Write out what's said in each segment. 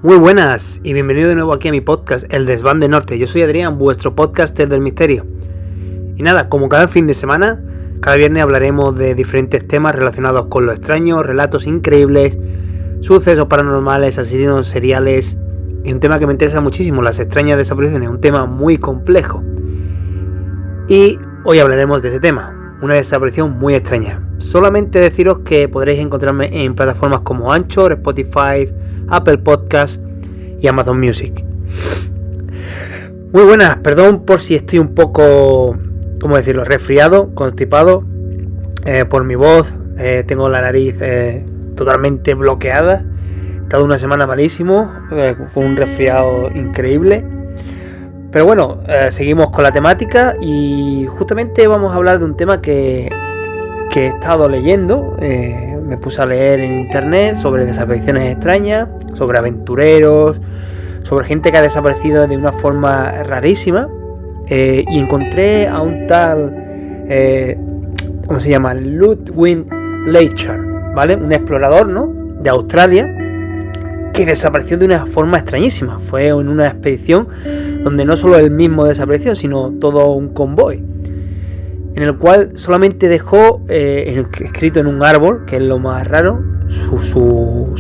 Muy buenas y bienvenido de nuevo aquí a mi podcast, El Desván de Norte. Yo soy Adrián, vuestro podcaster del misterio. Y nada, como cada fin de semana, cada viernes hablaremos de diferentes temas relacionados con lo extraño, relatos increíbles, sucesos paranormales, asesinos seriales y un tema que me interesa muchísimo, las extrañas desapariciones, un tema muy complejo. Y hoy hablaremos de ese tema, una desaparición muy extraña. Solamente deciros que podréis encontrarme en plataformas como Anchor, Spotify, Apple Podcast y Amazon Music. Muy buenas, perdón por si estoy un poco, ¿cómo decirlo?, resfriado, constipado por mi voz. Tengo la nariz totalmente bloqueada. He estado una semana malísimo, con un resfriado increíble. Pero bueno, seguimos con la temática y justamente vamos a hablar de un tema que he estado leyendo. Me puse a leer en internet sobre desapariciones extrañas, sobre aventureros, sobre gente que ha desaparecido de una forma rarísima, y encontré a un tal, ¿cómo se llama? Ludwig Leichhardt, ¿vale? Un explorador, ¿no?, de Australia, que desapareció de una forma extrañísima. Fue en una expedición donde no solo él mismo desapareció, sino todo un convoy, en el cual solamente dejó escrito en un árbol, que es lo más raro, su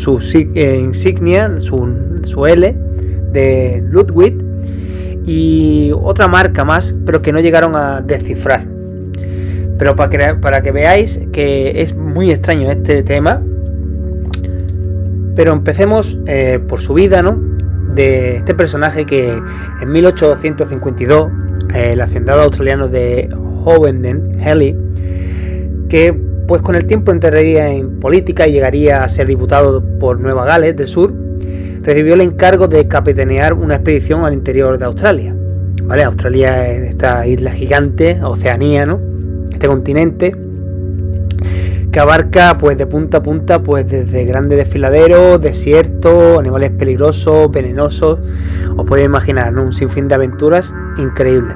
insignia, su L de Ludwig y otra marca más, pero que no llegaron a descifrar. Pero para que veáis que es muy extraño este tema. Pero empecemos por su vida, ¿no?, de este personaje que en 1852 el hacendado australiano de Hovenden, Halley, que pues con el tiempo entraría en política y llegaría a ser diputado por Nueva Gales del Sur, recibió el encargo de capitanear una expedición al interior de Australia. ¿Vale? Australia es esta isla gigante, Oceanía, ¿no?, este continente que abarca pues de punta a punta, pues desde grandes desfiladeros, desiertos, animales peligrosos, venenosos. Os podéis imaginar, ¿no?, un sinfín de aventuras increíbles.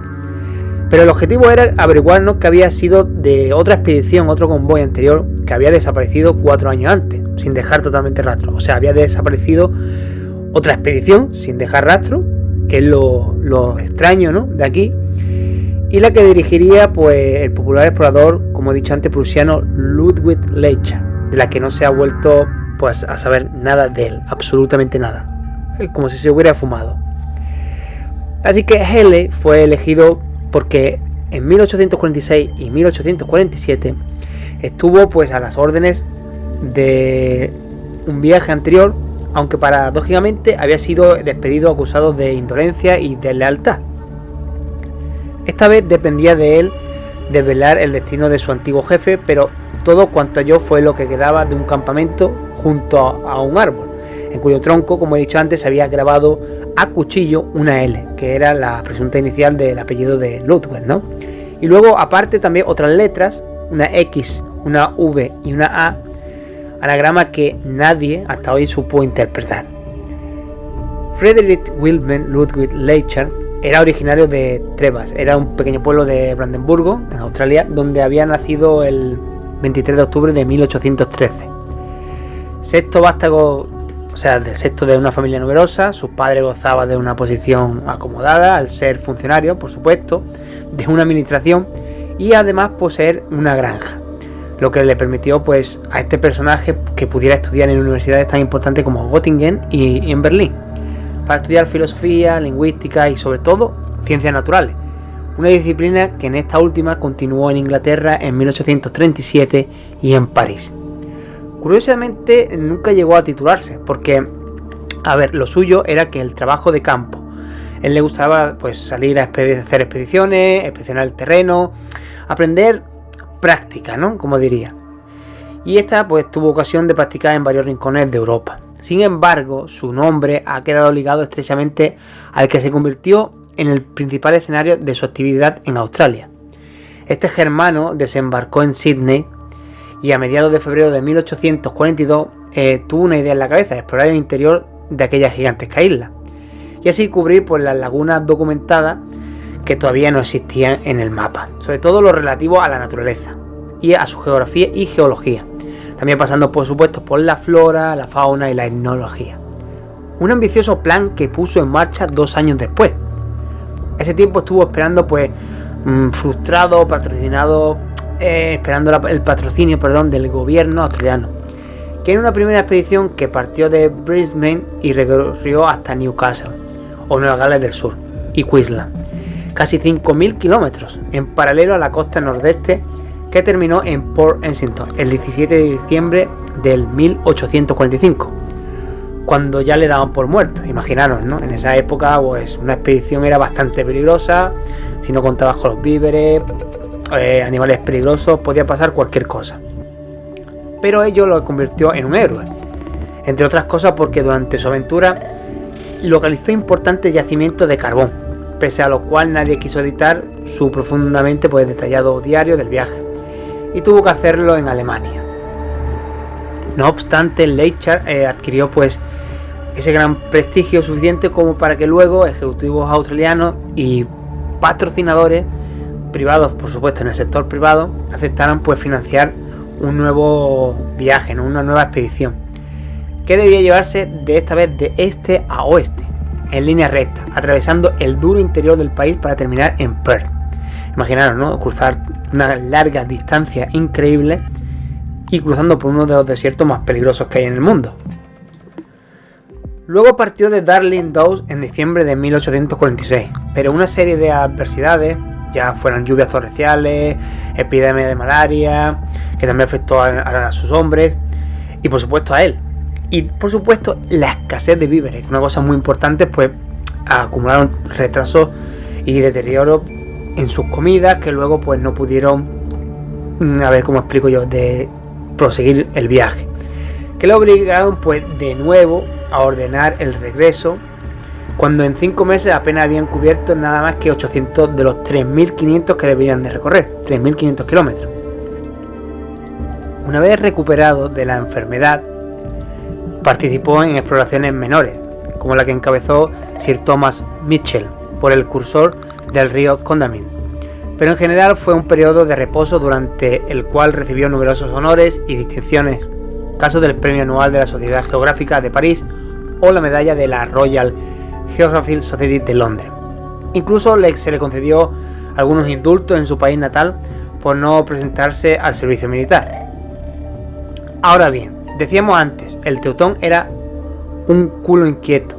Pero el objetivo era averiguarnos que había sido de otra expedición, otro convoy anterior, que había desaparecido 4 años antes, sin dejar totalmente rastro. O sea, había desaparecido otra expedición sin dejar rastro, que es lo extraño, ¿no?, de aquí, y la que dirigiría pues el popular explorador, como he dicho antes, prusiano Ludwig Leichhardt, de la que no se ha vuelto pues a saber nada de él, absolutamente nada, como si se hubiera fumado. Así que Halley fue elegido porque en 1846 y 1847 estuvo pues a las órdenes de un viaje anterior, aunque paradójicamente había sido despedido acusado de indolencia y deslealtad. Esta vez dependía de él desvelar el destino de su antiguo jefe, pero todo cuanto halló fue lo que quedaba de un campamento junto a un árbol, en cuyo tronco, como he dicho antes, se había grabado a cuchillo una L, que era la presunta inicial del apellido de Ludwig, ¿no? Y luego, aparte, también otras letras, una X, una V y una A, anagrama que nadie hasta hoy supo interpretar. Friedrich Wilhelm Ludwig Leichhardt era originario de Trebas, era un pequeño pueblo de Brandenburgo, en Australia, donde había nacido el 23 de octubre de 1813. Sexto vástago, o sea, del sexto de una familia numerosa. Su padre gozaba de una posición acomodada, al ser funcionario, por supuesto, de una administración y además poseer una granja, lo que le permitió pues a este personaje que pudiera estudiar en universidades tan importantes como Göttingen y en Berlín, para estudiar filosofía, lingüística y sobre todo ciencias naturales, una disciplina que en esta última continuó en Inglaterra en 1837 y en París. Curiosamente nunca llegó a titularse porque, lo suyo era que el trabajo de campo. Él le gustaba pues salir a hacer expediciones, inspeccionar el terreno, aprender práctica, ¿no?, como diría. Y esta pues tuvo ocasión de practicar en varios rincones de Europa. Sin embargo, su nombre ha quedado ligado estrechamente al que se convirtió en el principal escenario de su actividad en Australia. Este germano desembarcó en Sydney y a mediados de febrero de 1842 tuvo una idea en la cabeza: explorar el interior de aquella gigantesca isla y así cubrir pues las lagunas documentadas que todavía no existían en el mapa, sobre todo lo relativo a la naturaleza y a su geografía y geología, también pasando por supuesto por la flora, la fauna y la etnología. un ambicioso plan que puso en marcha 2 años después. Ese tiempo estuvo esperando, pues, frustrado, patrocinado, esperando el patrocinio, del gobierno australiano, que en una primera expedición que partió de Brisbane y recorrió hasta Newcastle, o Nueva Gales del Sur, y Queensland, casi 5.000 kilómetros, en paralelo a la costa nordeste, que terminó en Port Essington el 17 de diciembre del 1845, cuando ya le daban por muerto. Imaginaros, ¿no? En esa época, pues, una expedición era bastante peligrosa. Si no contabas con los víveres, animales peligrosos, podía pasar cualquier cosa. Pero ello lo convirtió en un héroe, entre otras cosas porque durante su aventura localizó importantes yacimientos de carbón, pese a lo cual nadie quiso editar su profundamente, pues, detallado diario del viaje, y tuvo que hacerlo en Alemania. No obstante, Leichhardt adquirió, pues, ese gran prestigio suficiente como para que luego ejecutivos australianos y patrocinadores privados, por supuesto en el sector privado, aceptaran, pues, financiar un nuevo viaje, ¿no? Una nueva expedición que debía llevarse de esta vez de este a oeste, en línea recta, atravesando el duro interior del país para terminar en Perth. Imaginaros, ¿no? Cruzar una larga distancia increíble y cruzando por uno de los desiertos más peligrosos que hay en el mundo. Luego partió de Darling Downs en diciembre de 1846, pero una serie de adversidades, ya fueran lluvias torrenciales, epidemia de malaria, que también afectó a sus hombres, y por supuesto a él. Y por supuesto la escasez de víveres, una cosa muy importante, pues acumularon retrasos y deterioro en sus comidas, que luego, pues, no pudieron, a ver cómo explico yo, de proseguir el viaje, que le obligaron, pues, de nuevo a ordenar el regreso, cuando en 5 meses apenas habían cubierto nada más que 800 de los 3.500 que deberían de recorrer, 3.500 kilómetros. Una vez recuperado de la enfermedad, participó en exploraciones menores, como la que encabezó Sir Thomas Mitchell por el cursor del río Condamine, pero en general fue un periodo de reposo durante el cual recibió numerosos honores y distinciones, caso del Premio Anual de la Sociedad Geográfica de París o la medalla de la Royal Geographical Society de Londres. Incluso se le concedió algunos indultos en su país natal por no presentarse al servicio militar. Ahora bien, decíamos antes, el Teutón era un culo inquieto.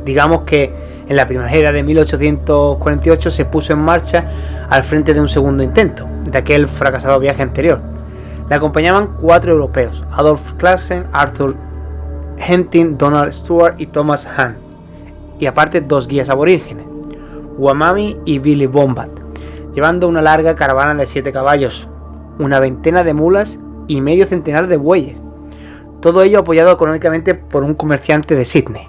Digamos que en la primavera de 1848 se puso en marcha al frente de un segundo intento de aquel fracasado viaje anterior. Le acompañaban 4 europeos: Adolf Classen, Arthur Hentin, Donald Stewart y Thomas Hahn, y aparte 2 guías aborígenes, Wamami y Billy Bombat, llevando una larga caravana de 7 caballos, una veintena de mulas y medio centenar de bueyes, todo ello apoyado económicamente por un comerciante de Sydney.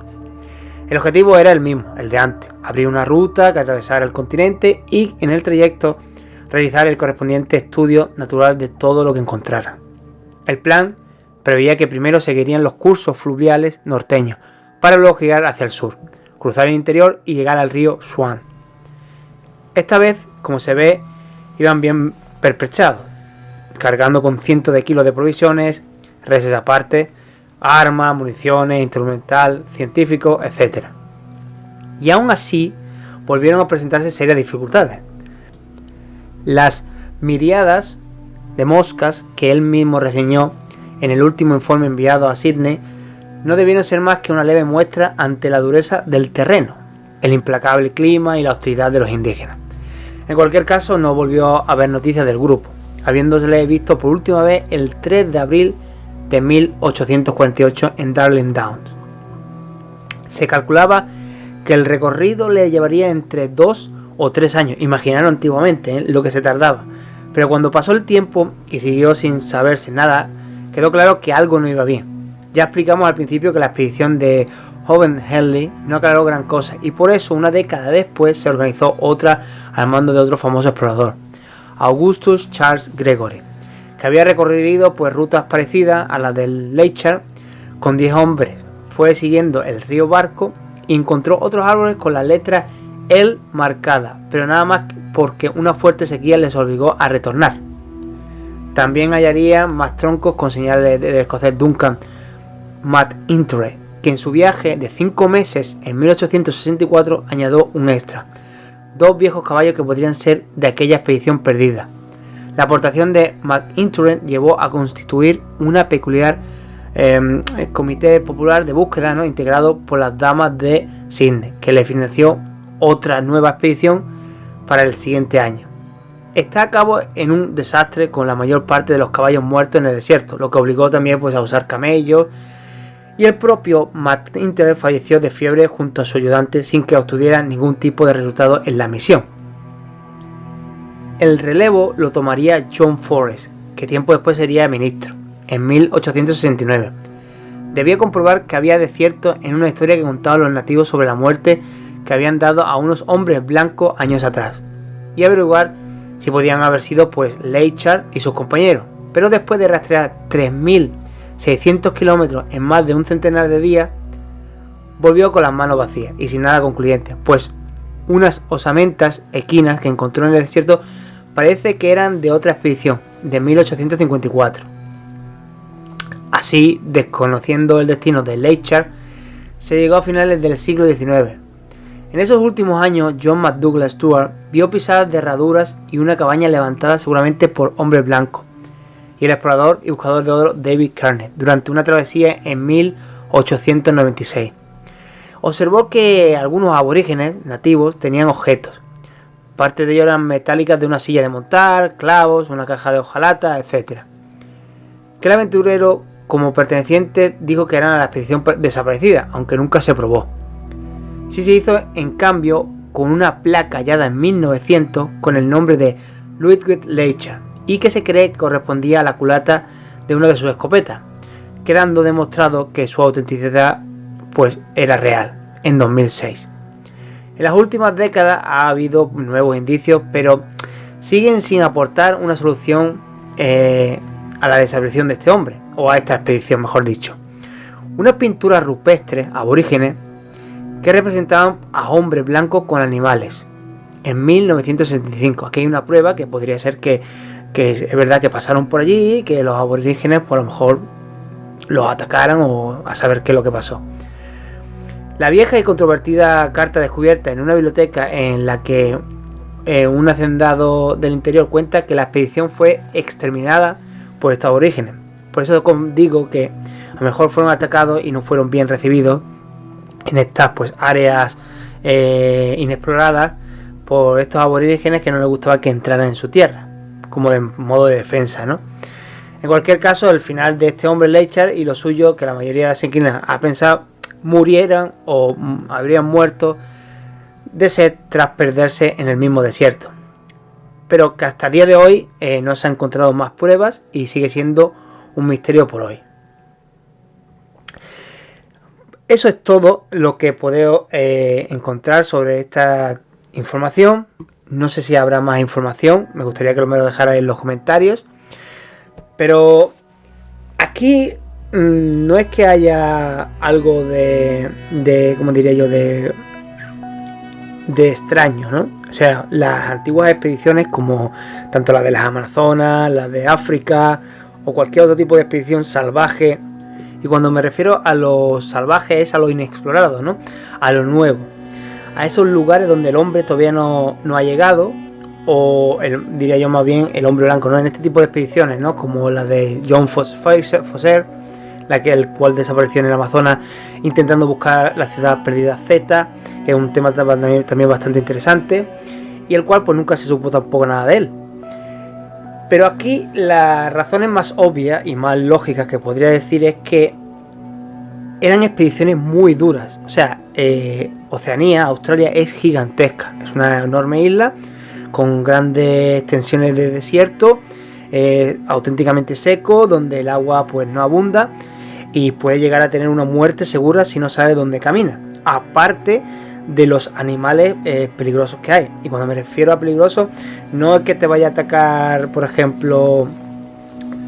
El objetivo era el mismo, el de antes: abrir una ruta que atravesara el continente y en el trayecto realizar el correspondiente estudio natural de todo lo que encontrara. El plan preveía que primero seguirían los cursos fluviales norteños para luego girar hacia el sur, cruzar el interior y llegar al río Swan. Esta vez, como se ve, iban bien pertrechados, cargando con cientos de kilos de provisiones, reses aparte, armas, municiones, instrumental, científicos, etc. Y aún así, volvieron a presentarse serias dificultades. Las miríadas de moscas que él mismo reseñó en el último informe enviado a Sydney no debieron ser más que una leve muestra ante la dureza del terreno, el implacable clima y la hostilidad de los indígenas. En cualquier caso, no volvió a haber noticias del grupo, habiéndosele visto por última vez el 3 de abril de 1848 en Darling Downs. Se calculaba que el recorrido le llevaría entre 2 o 3 años, imaginaron antiguamente lo que se tardaba, pero cuando pasó el tiempo y siguió sin saberse nada, quedó claro que algo no iba bien. Ya explicamos al principio que la expedición de Hoven-Henley no aclaró gran cosa, y por eso una década después se organizó otra al mando de otro famoso explorador, Augustus Charles Gregory, que había recorrido, pues, rutas parecidas a las del Leichhardt con 10 hombres. Fue siguiendo el río Barco y encontró otros árboles con la letra L marcada, pero nada más porque una fuerte sequía les obligó a retornar. También hallaría más troncos con señales del escocés Duncan MacIntyre que en su viaje de 5 meses en 1864 añadió un extra: 2 viejos caballos que podrían ser de aquella expedición perdida. La aportación de McIntyre llevó a constituir una peculiar comité popular de búsqueda, ¿no?, integrado por las damas de Sydney, que le financió otra nueva expedición para el siguiente año. Está a cabo en un desastre con la mayor parte de los caballos muertos en el desierto, lo que obligó también pues a usar camellos, y el propio McIntyre falleció de fiebre junto a su ayudante sin que obtuviera ningún tipo de resultado en la misión. El relevo lo tomaría John Forrest, que tiempo después sería ministro, en 1869. Debía comprobar que había desierto en una historia que contaban los nativos sobre la muerte que habían dado a unos hombres blancos años atrás, y averiguar si podían haber sido pues Leichhardt y sus compañeros. Pero después de rastrear 3.600 kilómetros en más de un centenar de días, volvió con las manos vacías y sin nada concluyente, pues unas osamentas equinas que encontró en el desierto parece que eran de otra expedición, de 1854. Así, desconociendo el destino de Leichhardt, se llegó a finales del siglo XIX. En esos últimos años, John McDougall Stuart vio pisadas de herraduras y una cabaña levantada seguramente por hombres blancos, y el explorador y buscador de oro David Carnet, durante una travesía en 1896. Observó que algunos aborígenes nativos tenían objetos. Parte de ellos eran metálicas de una silla de montar, clavos, una caja de hojalata, etc. Que el aventurero, como perteneciente, dijo que eran a la expedición desaparecida, aunque nunca se probó. Sí se hizo, en cambio, con una placa hallada en 1900 con el nombre de Ludwig Leichhardt, y que se cree que correspondía a la culata de una de sus escopetas, quedando demostrado que su autenticidad pues era real en 2006. En las últimas décadas ha habido nuevos indicios, pero siguen sin aportar una solución a la desaparición de este hombre, o a esta expedición, mejor dicho. Unas pinturas rupestres aborígenes que representaban a hombres blancos con animales en 1965. Aquí hay una prueba que podría ser que es verdad que pasaron por allí, que los aborígenes por lo mejor los atacaran, o a saber qué es lo que pasó. La vieja y controvertida carta descubierta en una biblioteca, en la que un hacendado del interior cuenta que la expedición fue exterminada por estos aborígenes. Por eso digo que a lo mejor fueron atacados y no fueron bien recibidos en estas pues áreas inexploradas por estos aborígenes que no les gustaba que entraran en su tierra, como de modo de defensa, ¿no? En cualquier caso, el final de este hombre Leichhardt y lo suyo, que la mayoría de las inquilinas ha pensado, murieran o habrían muerto de sed tras perderse en el mismo desierto. Pero que hasta el día de hoy no se han encontrado más pruebas y sigue siendo un misterio por hoy. Eso es todo lo que puedo encontrar sobre esta información. No sé si habrá más información, me gustaría que me lo dejarais en los comentarios. Pero aquí no es que haya algo de ¿cómo diría yo?, de extraño, ¿no? O sea, las antiguas expediciones, como tanto las de las Amazonas, las de África o cualquier otro tipo de expedición salvaje, y cuando me refiero a lo salvaje es a lo inexplorado, ¿no?, a lo nuevo, a esos lugares donde el hombre todavía no ha llegado, o diría yo más bien el hombre blanco, ¿no?, en este tipo de expediciones, ¿no?, como la de John Foster, el cual desapareció en el Amazonas intentando buscar la ciudad perdida Z, que es un tema también bastante interesante, y el cual pues nunca se supo tampoco nada de él. Pero aquí las razones más obvias y más lógicas que podría decir es que eran expediciones muy duras. O sea, Oceanía, Australia, es gigantesca, es una enorme isla con grandes extensiones de desierto, auténticamente seco, donde el agua pues no abunda y puede llegar a tener una muerte segura si no sabe dónde camina, aparte de los animales peligrosos que hay. Y cuando me refiero a peligrosos, no es que te vaya a atacar, por ejemplo,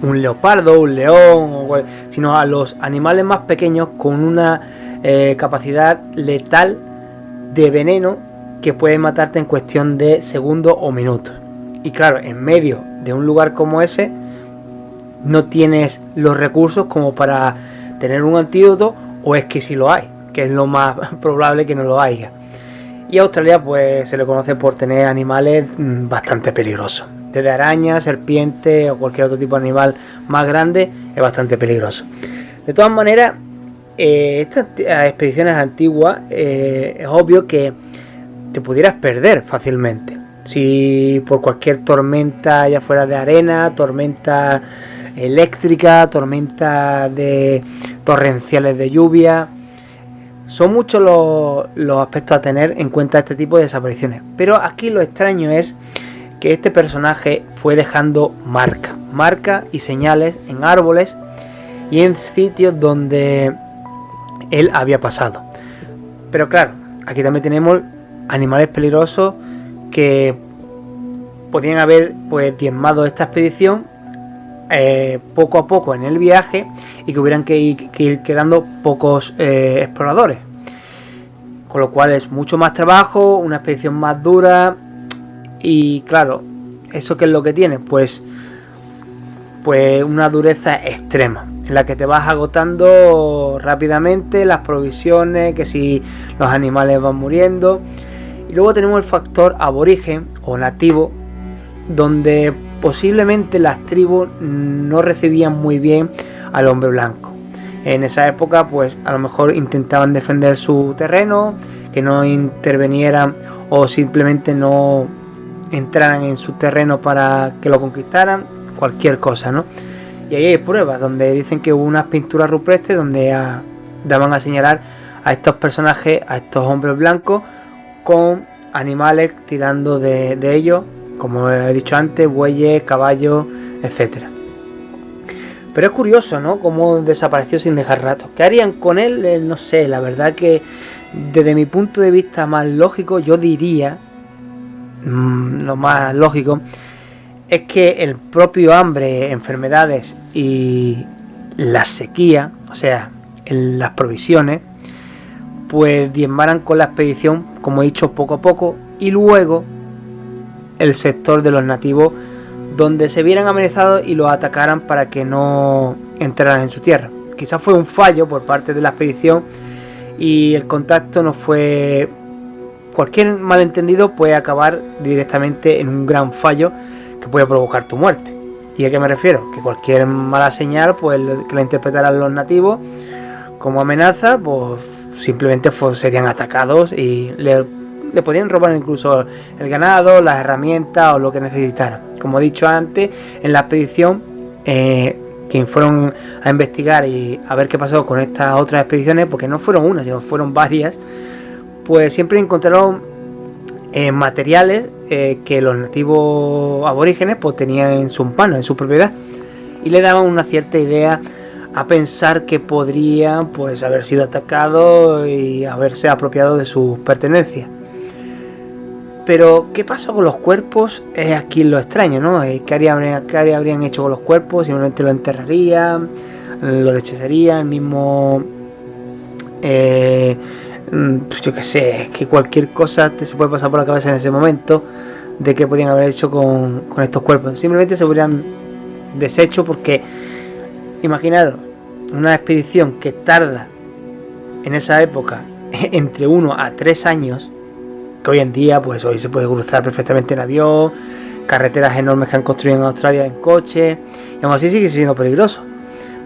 un leopardo, un león, sino a los animales más pequeños con una capacidad letal de veneno que puede matarte en cuestión de segundos o minutos. Y claro, en medio de un lugar como ese no tienes los recursos como para tener un antídoto o es que sí lo hay, que es lo más probable que no lo haya. Y Australia pues se le conoce por tener animales bastante peligrosos, desde arañas, serpientes o cualquier otro tipo de animal más grande es bastante peligroso. De todas maneras, estas expediciones antiguas es obvio que te pudieras perder fácilmente si por cualquier tormenta, ya fuera de arena, tormenta eléctrica, tormenta de torrenciales de lluvia. Son muchos los aspectos a tener en cuenta este tipo de desapariciones, pero aquí lo extraño es que este personaje fue dejando marcas y señales en árboles y en sitios donde él había pasado. Pero claro, aquí también tenemos animales peligrosos que podían haber pues diezmado esta expedición poco a poco en el viaje y que hubieran que ir quedando pocos exploradores, con lo cual es mucho más trabajo, una expedición más dura. Y claro, ¿eso qué es lo que tiene? Pues una dureza extrema, en la que te vas agotando rápidamente las provisiones, que si los animales van muriendo. Y luego tenemos el factor aborigen o nativo, donde posiblemente las tribus no recibían muy bien al hombre blanco. En esa época pues a lo mejor intentaban defender su terreno, que no intervinieran o simplemente no entraran en su terreno para que lo conquistaran, cualquier cosa, ¿no? Y ahí hay pruebas donde dicen que hubo unas pinturas rupestres donde daban a señalar a estos personajes, a estos hombres blancos con animales tirando de ellos, como he dicho antes, bueyes, caballos, etcétera. Pero es curioso, ¿no? Cómo desapareció sin dejar rastros. ¿Qué harían con él? No sé, la verdad que desde mi punto de vista más lógico, yo diría, lo más lógico, es que el propio hambre, enfermedades y la sequía, o sea, las provisiones, pues diezmaran con la expedición, como he dicho, poco a poco, y luego el sector de los nativos donde se vieran amenazados y los atacaran para que no entraran en su tierra. Quizás fue un fallo por parte de la expedición y el contacto no fue... Cualquier malentendido puede acabar directamente en un gran fallo que puede provocar tu muerte. ¿Y a qué me refiero? Que cualquier mala señal, pues que la interpretaran los nativos como amenaza, pues simplemente serían atacados y le podían robar incluso el ganado, las herramientas o lo que necesitaran. Como he dicho antes, en la expedición que fueron a investigar y a ver qué pasó con estas otras expediciones, porque no fueron una, sino fueron varias, pues siempre encontraron materiales que los nativos aborígenes pues tenían en sus manos, en su propiedad, y le daban una cierta idea a pensar que podrían pues haber sido atacados y haberse apropiado de sus pertenencias. Pero ¿qué pasó con los cuerpos? Es aquí lo extraño, ¿no? ¿Qué habrían hecho con los cuerpos? Simplemente lo enterrarían, lo desecharían, el mismo... pues yo qué sé, es que cualquier cosa te se puede pasar por la cabeza en ese momento de qué podían haber hecho con estos cuerpos. Simplemente se hubieran deshecho porque, imaginaros, una expedición que tarda en esa época entre 1 a 3 años, que hoy en día pues hoy se puede cruzar perfectamente en avión, carreteras enormes que han construido en Australia en coche, y aún así sigue siendo peligroso.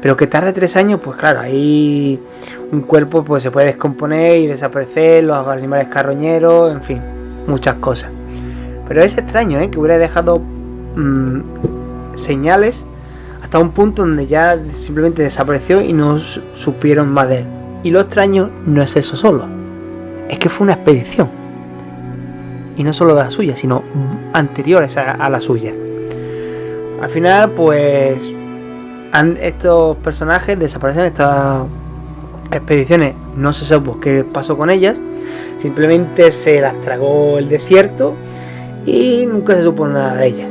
Pero que tarde 3 años, pues claro, ahí un cuerpo pues se puede descomponer y desaparecer, los animales carroñeros, en fin, muchas cosas. Pero es extraño, que hubiera dejado señales hasta un punto donde ya simplemente desapareció y no supieron más de él. Y lo extraño no es eso solo, es que fue una expedición. Y no solo la suya, sino anteriores a la suya. Al final, pues estos personajes desaparecen, estas expediciones, no se sabe qué pasó con ellas, simplemente se las tragó el desierto y nunca se supo nada de ellas.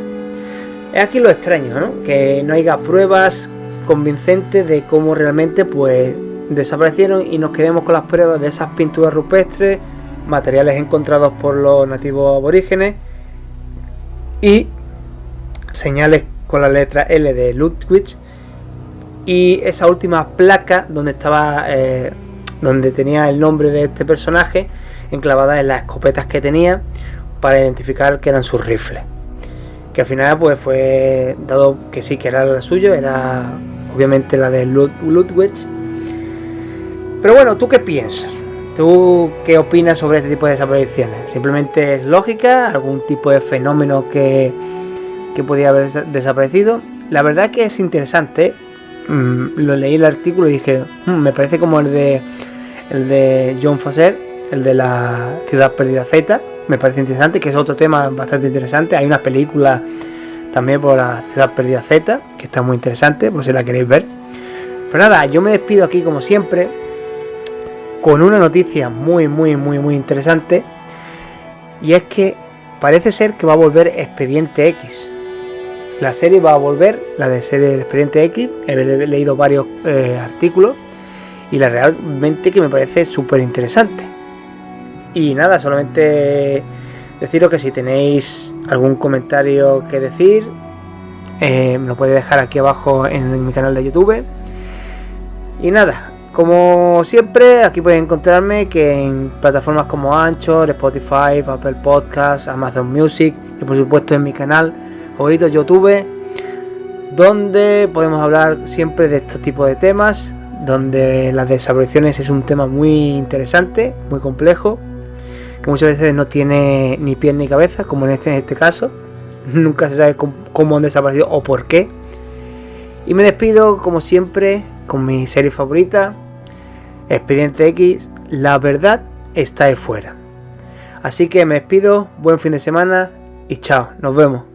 Es aquí lo extraño, ¿no? Que no haya pruebas convincentes de cómo realmente pues desaparecieron y nos quedemos con las pruebas de esas pinturas rupestres, materiales encontrados por los nativos aborígenes y señales con la letra L de Ludwig y esa última placa donde estaba donde tenía el nombre de este personaje enclavada en las escopetas que tenía para identificar que eran sus rifles. Que al final pues fue dado que sí, que era la suya, era obviamente la de Ludwig. Pero bueno, ¿tú qué piensas? ¿Tú qué opinas sobre este tipo de desapariciones? ¿Simplemente es lógica? ¿Algún tipo de fenómeno que podía haber desaparecido? La verdad que es interesante. Lo leí el artículo y dije, me parece como el de John Foster, el de la Ciudad Perdida Z. Me parece interesante, que es otro tema bastante interesante. Hay una película también por la Ciudad Perdida Z, que está muy interesante, por si la queréis ver. Pero nada, yo me despido aquí como siempre, con una noticia muy interesante. Y es que parece ser que va a volver Expediente X. La serie va a volver, la de serie Expediente X. He leído varios artículos y la realmente que me parece súper interesante. Y nada, solamente deciros que si tenéis algún comentario que decir, me lo podéis dejar aquí abajo en mi canal de YouTube. Y nada, como siempre, aquí podéis encontrarme que en plataformas como Anchor, Spotify, Apple Podcasts, Amazon Music y por supuesto en mi canal favorito YouTube, donde podemos hablar siempre de estos tipos de temas, donde las desapariciones es un tema muy interesante, muy complejo, que muchas veces no tiene ni pies ni cabeza, como en este caso. Nunca se sabe cómo han desaparecido o por qué. Y me despido como siempre con mi serie favorita, Expediente X, la verdad está ahí fuera. Así que me despido, buen fin de semana y chao, nos vemos.